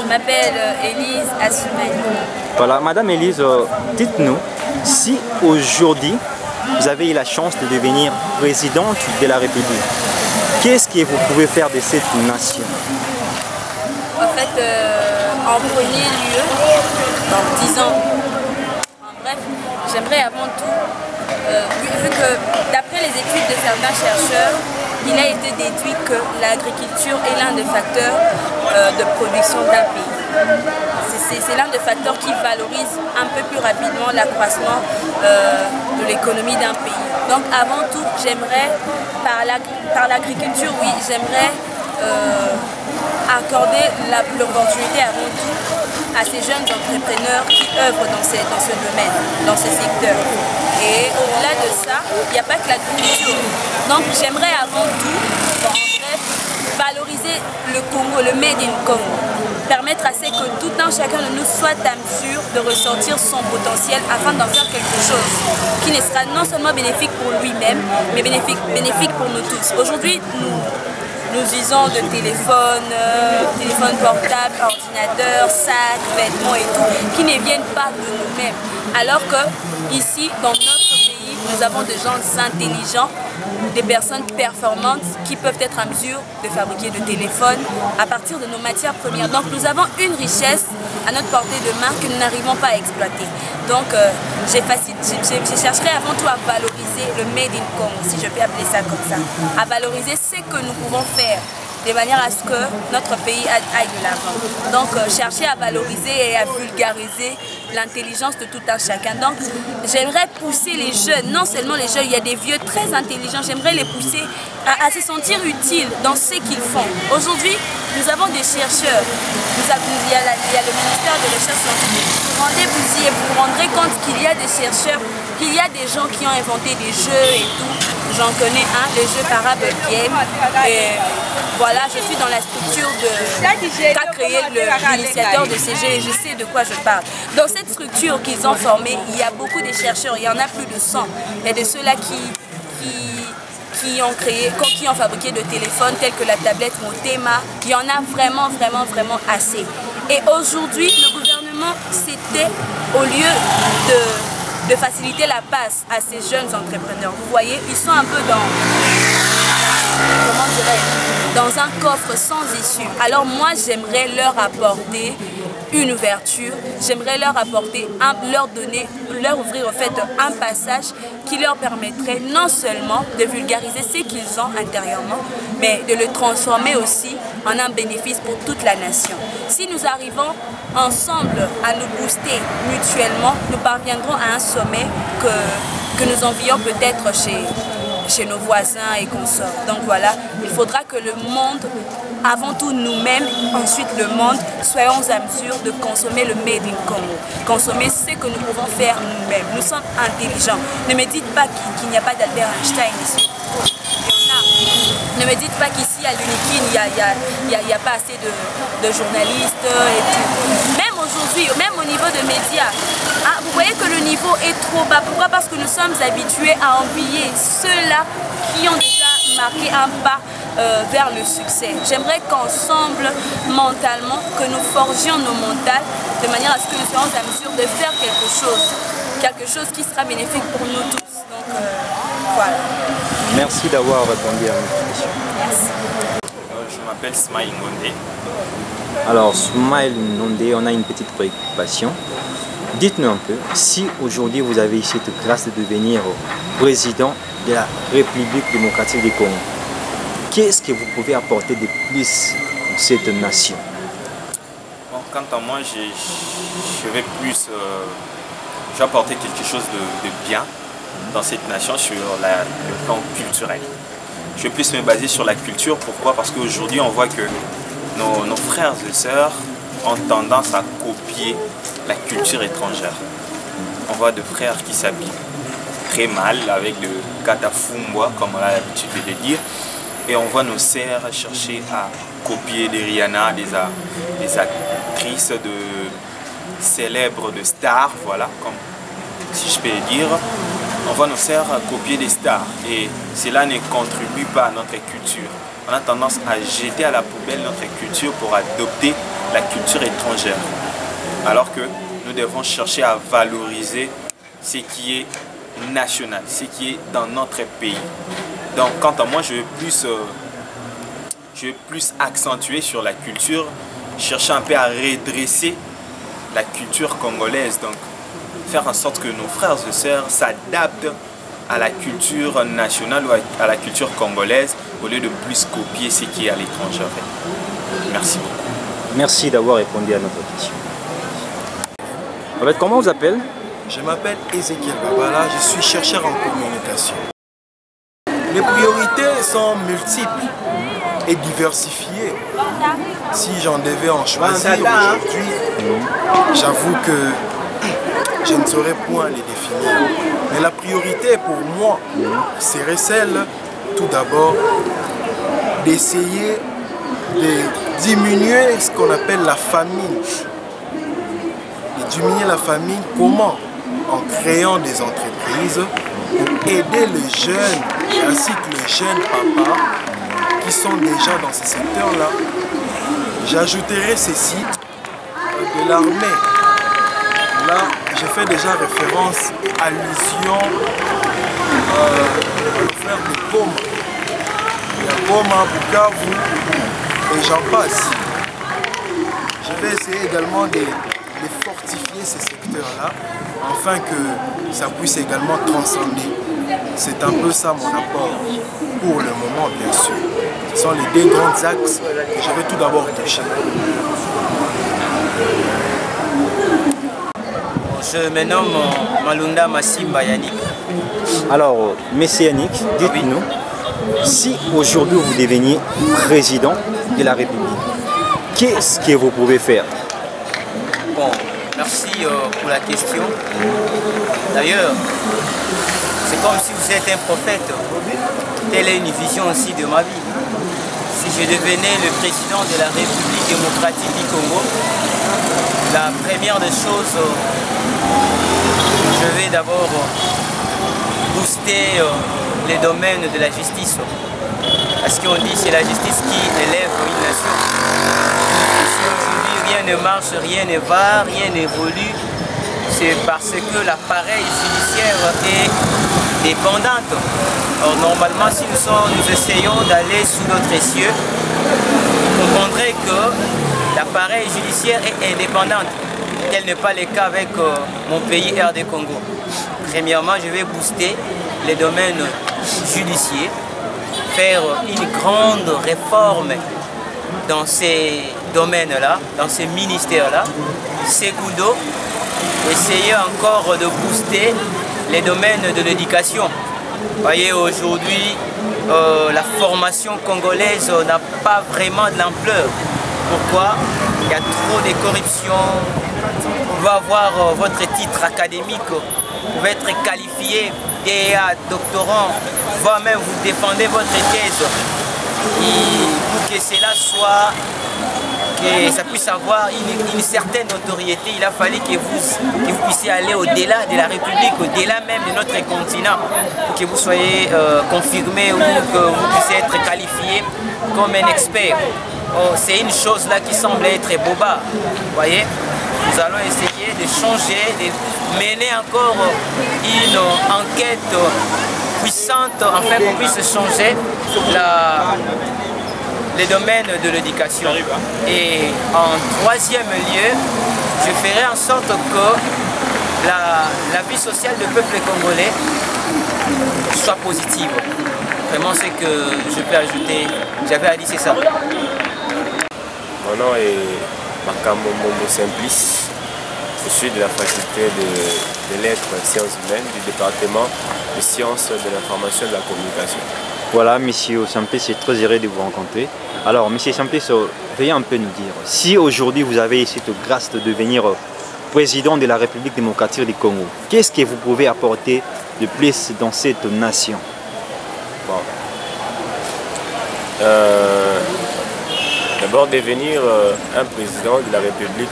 m'appelle Élise Assoumani. Voilà, Madame Élise, dites-nous, si aujourd'hui vous avez eu la chance de devenir présidente de la République, qu'est-ce que vous pouvez faire de cette nation? En fait, en premier lieu, disons, en bref, j'aimerais avant tout, vu que d'après les études de certains chercheurs, il a été déduit que l'agriculture est l'un des facteurs de production d'un pays. C'est l'un des facteurs qui valorise un peu plus rapidement l'accroissement de l'économie d'un pays. Donc avant tout, j'aimerais, par l'agriculture, oui, j'aimerais accorder l'opportunité avant tout à ces jeunes entrepreneurs qui œuvrent dans ce domaine, dans ce secteur. Et au-delà de ça, il n'y a pas que l'agriculture. Donc j'aimerais avant tout, en bref, valoriser le Congo, le Made in Congo. Permettre à ce que tout un chacun de nous soit à mesure de ressortir son potentiel afin d'en faire quelque chose qui ne sera non seulement bénéfique pour lui-même, mais bénéfique pour nous tous. Aujourd'hui, nous usons de téléphones, téléphones portables, ordinateurs, sacs, vêtements et tout, qui ne viennent pas de nous-mêmes. Alors que ici, dans notre pays, nous avons des gens intelligents, des personnes performantes qui peuvent être en mesure de fabriquer des téléphones à partir de nos matières premières. Donc nous avons une richesse à notre portée de main que nous n'arrivons pas à exploiter. Donc je chercherai avant tout à valoriser le Made in Congo, si je peux appeler ça comme ça. À valoriser ce que nous pouvons faire de manière à ce que notre pays aille de l'avant. Donc chercher à valoriser et à vulgariser l'intelligence de tout un chacun. Donc j'aimerais pousser les jeunes, non seulement les jeunes, il y a des vieux très intelligents, j'aimerais les pousser à se sentir utiles dans ce qu'ils font. Aujourd'hui, nous avons des chercheurs, il y a le ministère de la Recherche scientifique. Rendez-vous y et vous vous rendrez compte qu'il y a des chercheurs, qu'il y a des gens qui ont inventé des jeux et tout. J'en connais un, le jeu Parable Game. Et voilà, je suis dans la structure qu'a créé l'initiateur de ces jeux et je sais de quoi je parle. Dans cette structure qu'ils ont formée, il y a beaucoup de chercheurs, il y en a plus de 100. Il y a de ceux-là qui ont fabriqué de téléphones tels que la tablette Motema. Il y en a vraiment assez. Et aujourd'hui, le gouvernement, c'était au lieu de faciliter la passe à ces jeunes entrepreneurs. Vous voyez, ils sont un peu dans un coffre sans issue. Alors moi, j'aimerais leur apporter une ouverture, j'aimerais leur apporter, leur ouvrir au fait un passage qui leur permettrait non seulement de vulgariser ce qu'ils ont intérieurement, mais de le transformer aussi en un bénéfice pour toute la nation. Si nous arrivons ensemble à nous booster mutuellement, nous parviendrons à un sommet que nous envions peut-être chez nos voisins et consorts. Donc voilà, il faudra que le monde, avant tout nous-mêmes, ensuite le monde, soyons à mesure de consommer le Made in Congo. Consommer ce que nous pouvons faire nous-mêmes. Nous sommes intelligents. Ne me dites pas qu'il n'y a pas d'Albert Einstein ici. Ne me dites pas qu'ici à l'UNIKIN, il n'y a pas assez de journalistes et tout. Même aujourd'hui, même au niveau de médias, vous voyez que le niveau est trop bas. Pourquoi? Parce que nous sommes habitués à envier ceux-là qui ont déjà marqué un pas vers le succès. J'aimerais qu'ensemble, mentalement, que nous forgions nos mentales de manière à ce que nous soyons à mesure de faire quelque chose qui sera bénéfique pour nous tous. Donc voilà. Merci d'avoir répondu à notre question. Merci. Je m'appelle Smile Ngondé. Alors, Smile Ngondé, on a une petite préoccupation. Dites-nous un peu, si aujourd'hui vous avez eu cette grâce de devenir président de la République démocratique du Congo, qu'est-ce que vous pouvez apporter de plus dans cette nation? Bon, quant à moi, je vais apporter quelque chose de bien dans cette nation sur le plan culturel. Je vais plus me baser sur la culture. Pourquoi? Parce qu'aujourd'hui, on voit que nos frères et sœurs ont tendance à copier la culture étrangère. On voit des frères qui s'habillent très mal avec le katafumbwa, comme on a l'habitude de le dire. Et on voit nos sœurs chercher à copier des Rihanna, des actrices célèbres, de stars, voilà, comme si je peux le dire. On voit nos sœurs copier des stars et cela ne contribue pas à notre culture. On a tendance à jeter à la poubelle notre culture pour adopter la culture étrangère. Alors que nous devons chercher à valoriser ce qui est national, ce qui est dans notre pays. Donc, quant à moi, je vais plus accentuer sur la culture, chercher un peu à redresser la culture congolaise. Donc, faire en sorte que nos frères et sœurs s'adaptent à la culture nationale ou à la culture congolaise au lieu de plus copier ce qui est à l'étranger. Merci beaucoup. Merci d'avoir répondu à notre question. En fait, comment on vous appelle? Je m'appelle Ezekiel Babala, je suis chercheur en communication. Les priorités sont multiples et diversifiées. Si j'en devais en choisir aujourd'hui, j'avoue que je ne saurais point les définir. Mais la priorité pour moi serait celle, tout d'abord, d'essayer de diminuer ce qu'on appelle la famine. De diminuer la famine, comment? En créant des entreprises pour aider les jeunes ainsi que les jeunes papas qui sont déjà dans ce secteur-là. J'ajouterai ceci de l'armée. Là, je fais déjà référence, allusion au frère de Goma. Il y a Goma, Bukavu et j'en passe. Je vais essayer également de fortifier ces secteurs-là, afin que ça puisse également transcender. C'est un peu ça mon apport pour le moment, bien sûr. Ce sont les deux grands axes que je vais tout d'abord toucher. Je me nomme Malunda Massimba Yannick. Alors, Monsieur Yannick, dites-nous, si aujourd'hui vous deveniez président de la République, qu'est-ce que vous pouvez faire? Bon, merci pour la question. D'ailleurs, c'est comme si vous êtes un prophète. Telle est une vision aussi de ma vie. Si je devenais le président de la République démocratique du Congo, la première des choses, je vais d'abord booster les domaines de la justice. Parce qu'on dit que c'est la justice qui élève une nation. Si aujourd'hui rien ne marche, rien ne va, rien n'évolue, c'est parce que l'appareil judiciaire est dépendante. Or normalement, si nous essayons d'aller sous notre cieux, vous comprendrez que l'appareil judiciaire est indépendante. Tel n'est pas le cas avec mon pays RD Congo. Premièrement, je vais booster les domaines judiciaires, faire une grande réforme dans ces domaines-là, dans ces ministères-là. Secondo, essayer encore de booster les domaines de l'éducation. Vous voyez, aujourd'hui, la formation congolaise n'a pas vraiment de l'ampleur. Pourquoi? Il y a trop de corruption. Vous pouvez avoir votre titre académique, vous pouvez être qualifié, DEA, doctorant, voire même vous défendez votre thèse. Et pour que cela soit, que ça puisse avoir une certaine notoriété, il a fallu que vous puissiez aller au-delà de la République, au-delà même de notre continent, pour que vous soyez confirmé ou que vous puissiez être qualifié comme un expert. Oh, c'est une chose là qui semble être boba, vous voyez. Nous allons essayer de changer, de mener encore une enquête puissante afin qu'on puisse changer les domaines de l'éducation. Et en troisième lieu, je ferai en sorte que la vie sociale du peuple congolais soit positive. Vraiment, c'est que je peux ajouter, j'avais à dire, c'est ça. Mon nom est Makambo Mbombo Simplice. Je suis de la faculté de lettres et sciences humaines du département de sciences de l'information et de la communication. Voilà, monsieur Sampé, c'est très heureux de vous rencontrer. Alors, monsieur Sampé, veuillez un peu nous dire, si aujourd'hui vous avez cette grâce de devenir président de la République démocratique du Congo, qu'est-ce que vous pouvez apporter de plus dans cette nation? Bon. D'abord, devenir un président de la République,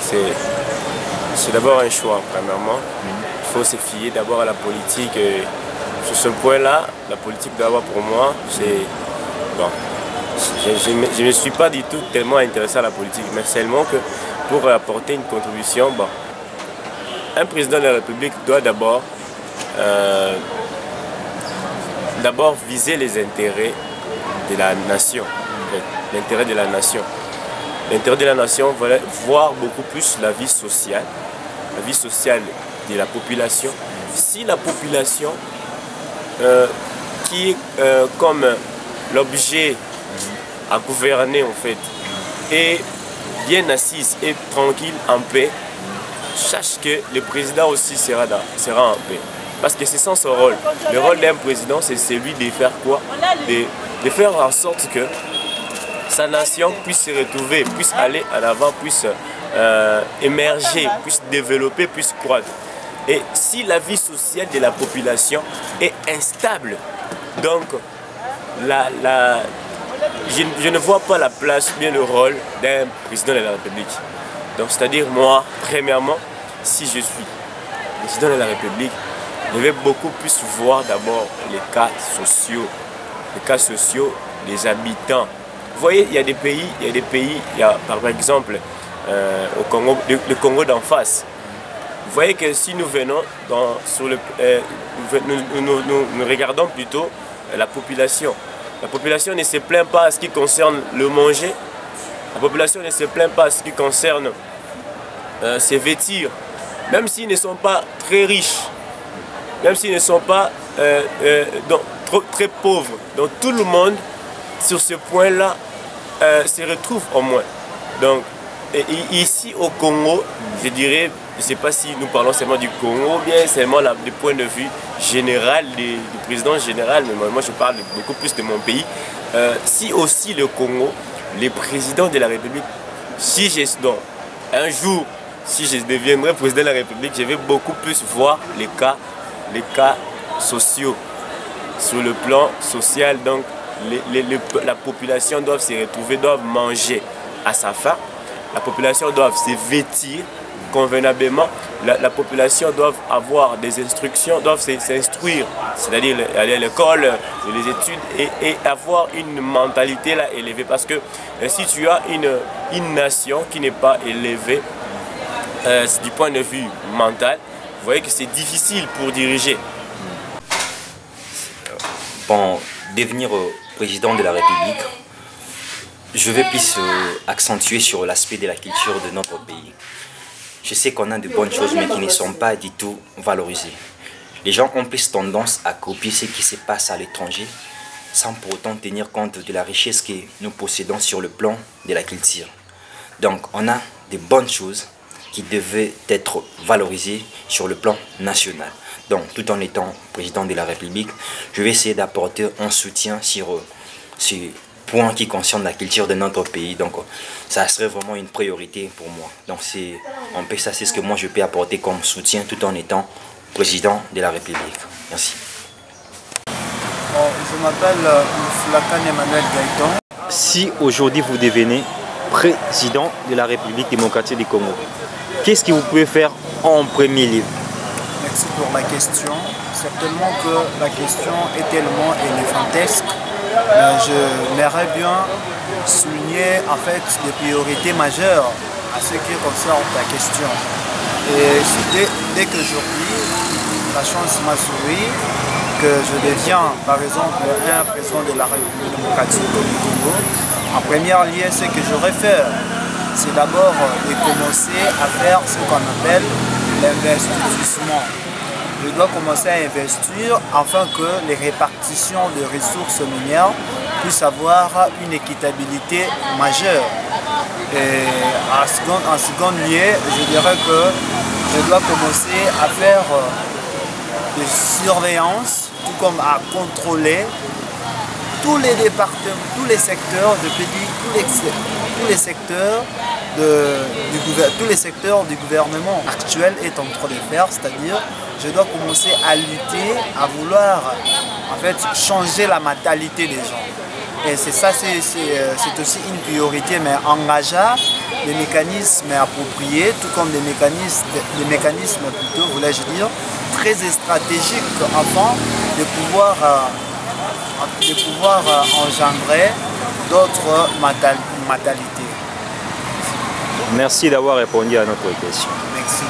c'est d'abord un choix, premièrement. Il faut se fier d'abord à la politique. Et sur ce point-là, la politique d'abord pour moi, c'est... Bon, je ne me suis pas du tout tellement intéressé à la politique, mais seulement que pour apporter une contribution, bon, un président de la République doit d'abord viser les intérêts de la nation, l'intérêt de la nation. L'intérêt de la nation, voilà, voir beaucoup plus la vie sociale de la population. Si la population qui est comme l'objet à gouverner en fait est bien assise et tranquille, en paix, sache que le président aussi sera en paix. Parce que c'est ça son rôle. Le rôle d'un président, c'est celui de faire quoi? De faire en sorte que sa nation puisse se retrouver, puisse aller en avant, puisse émerger, puisse développer, puisse croître. Et si la vie sociale de la population est instable, donc je ne vois pas la place, bien le rôle d'un président de la République. Donc c'est-à-dire moi, premièrement, si je suis président de la République, je vais beaucoup plus voir d'abord les cas sociaux des habitants. Vous voyez, il y a des pays, par exemple au Congo, le Congo d'en face. Vous voyez que si nous venons nous regardons plutôt la population. La population ne se plaint pas à ce qui concerne le manger. La population ne se plaint pas à ce qui concerne se vêtir. Même s'ils ne sont pas très riches, même s'ils ne sont pas très pauvres. Donc tout le monde, sur ce point-là, se retrouve au moins. Donc ici au Congo, je dirais, je ne sais pas si nous parlons seulement du Congo, ou bien seulement du point de vue général, du président général, mais moi je parle beaucoup plus de mon pays. Si aussi le Congo, les présidents de la République, un jour, si je deviendrai président de la République, je vais beaucoup plus voir les cas sociaux. Sur le plan social, donc la population doit se retrouver, doit manger à sa faim. La population doit se vêtir convenablement. La population doit avoir des instructions, doit s'instruire, c'est-à-dire aller à l'école, les études et avoir une mentalité là élevée. Parce que si tu as une nation qui n'est pas élevée du point de vue mental, vous voyez que c'est difficile pour diriger. Pour devenir président de la République, je vais plus accentuer sur l'aspect de la culture de notre pays. Je sais qu'on a de bonnes choses, mais qui ne sont pas du tout valorisées. Les gens ont plus tendance à copier ce qui se passe à l'étranger, sans pour autant tenir compte de la richesse que nous possédons sur le plan de la culture. Donc, on a de bonnes choses qui devaient être valorisées sur le plan national. Donc, tout en étant président de la République, je vais essayer d'apporter un soutien sur ces points qui concernent la culture de notre pays. Donc, ça serait vraiment une priorité pour moi. Donc, c'est ce que moi je peux apporter comme soutien tout en étant président de la République. Merci. Je m'appelle Mouflakan Emmanuel Gaëtan. Si aujourd'hui vous devenez président de la République démocratique du Congo, qu'est-ce que vous pouvez faire en premier lieu? Merci pour la question. Certainement que la question est tellement éléphantesque. J'aimerais bien souligner en fait des priorités majeures à ce qui concerne ta question. Et dès qu'aujourd'hui, la chance m'a souri, que je deviens par exemple un président de la République démocratique du Congo, en premier lieu, ce que j'aurais fait, c'est d'abord de commencer à faire ce qu'on appelle l'investissement. Je dois commencer à investir afin que les répartitions de ressources minières puissent avoir une équitabilité majeure. Et en second lieu, je dirais que je dois commencer à faire des surveillances, tout comme à contrôler tous les départements, tous les secteurs de pays, tous les secteurs du gouvernement actuel est en train de faire, c'est-à-dire je dois commencer à lutter, à vouloir en fait changer la mentalité des gens. Et c'est ça, c'est aussi une priorité, mais engager des mécanismes appropriés, tout comme des mécanismes plutôt, voulais-je dire, très stratégiques afin de pouvoir engendrer d'autres mentalités. Merci d'avoir répondu à notre question. Merci.